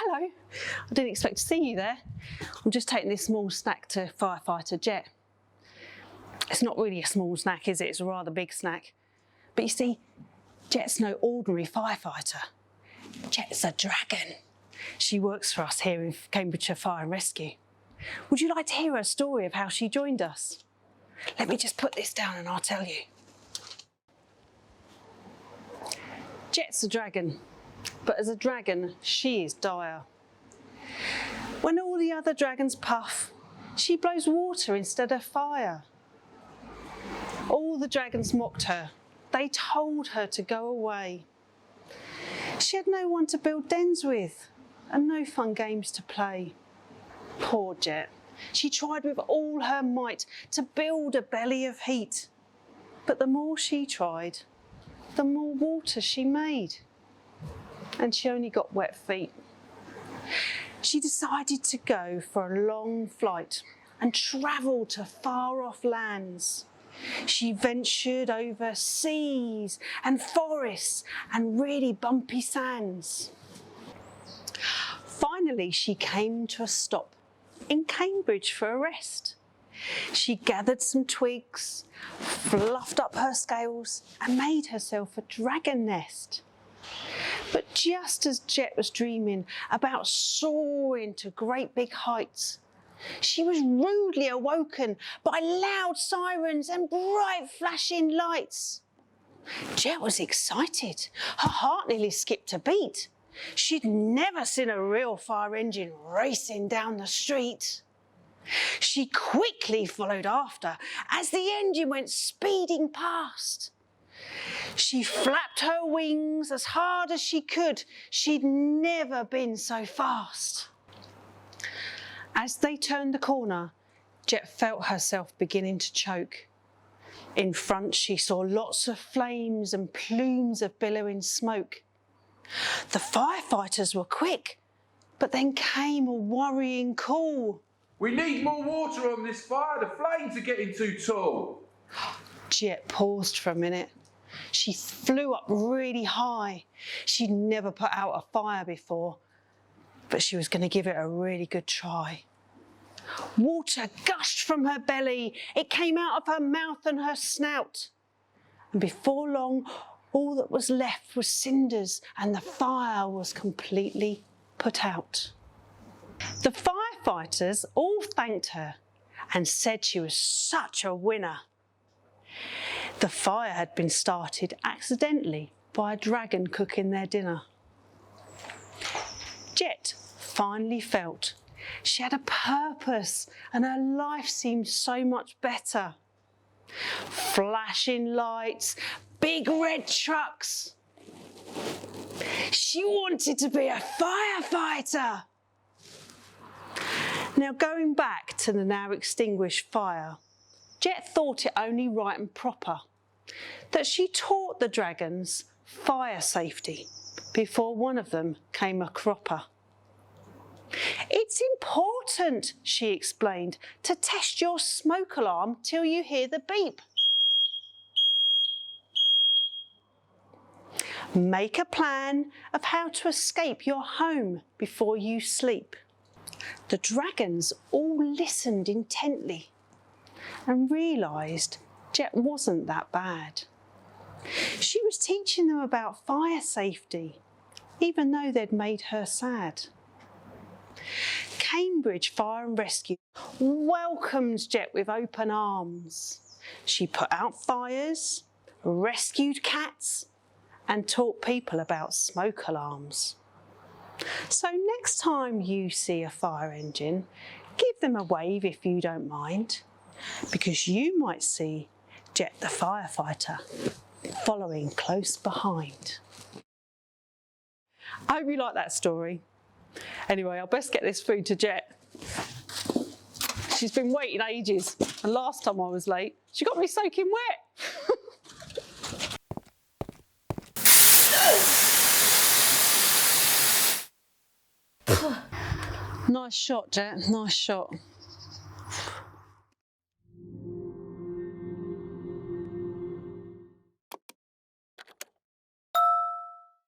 hello. I didn't expect to see you there. I'm just taking this small snack to Firefighter Jet. It's not really a small snack, is it? It's a rather big snack. But you see, Jet's no ordinary firefighter. Jet's a dragon. She works for us here in Cambridgeshire Fire and Rescue. Would you like to hear her story of how she joined us? Let me just put this down and I'll tell you. Jet's a dragon, but as a dragon, she is dire. When all the other dragons puff, she blows water instead of fire. All the dragons mocked her. They told her to go away. She had no one to build dens with and no fun games to play. Poor Jet. She tried with all her might to build a belly of heat. But the more she tried, the more water she made. And she only got wet feet. She decided to go for a long flight and travel to far-off lands. She ventured over seas and forests and really bumpy sands. Finally, she came to a stop in Cambridge for a rest. She gathered some twigs, fluffed up her scales and made herself a dragon nest. But just as Jet was dreaming about soaring to great big heights, she was rudely awoken by loud sirens and bright flashing lights. Jet was excited. Her heart nearly skipped a beat. She'd never seen a real fire engine racing down the street. She quickly followed after as the engine went speeding past. She flapped her wings as hard as she could. She'd never been so fast. As they turned the corner, Jet felt herself beginning to choke. In front, she saw lots of flames and plumes of billowing smoke. The firefighters were quick, but then came a worrying call. We need more water on this fire. The flames are getting too tall. Jet paused for a minute. She flew up really high. She'd never put out a fire before, but she was going to give it a really good try. Water gushed from her belly. It came out of her mouth and her snout. And before long, all that was left was cinders and the fire was completely put out. The firefighters all thanked her and said she was such a winner. The fire had been started accidentally by a dragon cooking their dinner. Jet finally felt she had a purpose and her life seemed so much better. Flashing lights, big red trucks. She wanted to be a firefighter. Now, going back to the now extinguished fire, Jet thought it only right and proper that she taught the dragons fire safety before one of them came a cropper. It's important, she explained, to test your smoke alarm till you hear the beep. Make a plan of how to escape your home before you sleep. The dragons all listened intently and realised Jet wasn't that bad. She was teaching them about fire safety, even though they'd made her sad. Cambridge Fire and Rescue welcomed Jet with open arms. She put out fires, rescued cats, and taught people about smoke alarms. So next time you see a fire engine, give them a wave if you don't mind, because you might see Jet the firefighter following close behind. I hope you like that story. Anyway, I'll best get this food to Jet. She's been waiting ages, and last time I was late, she got me soaking wet. Nice shot, Jet, nice shot.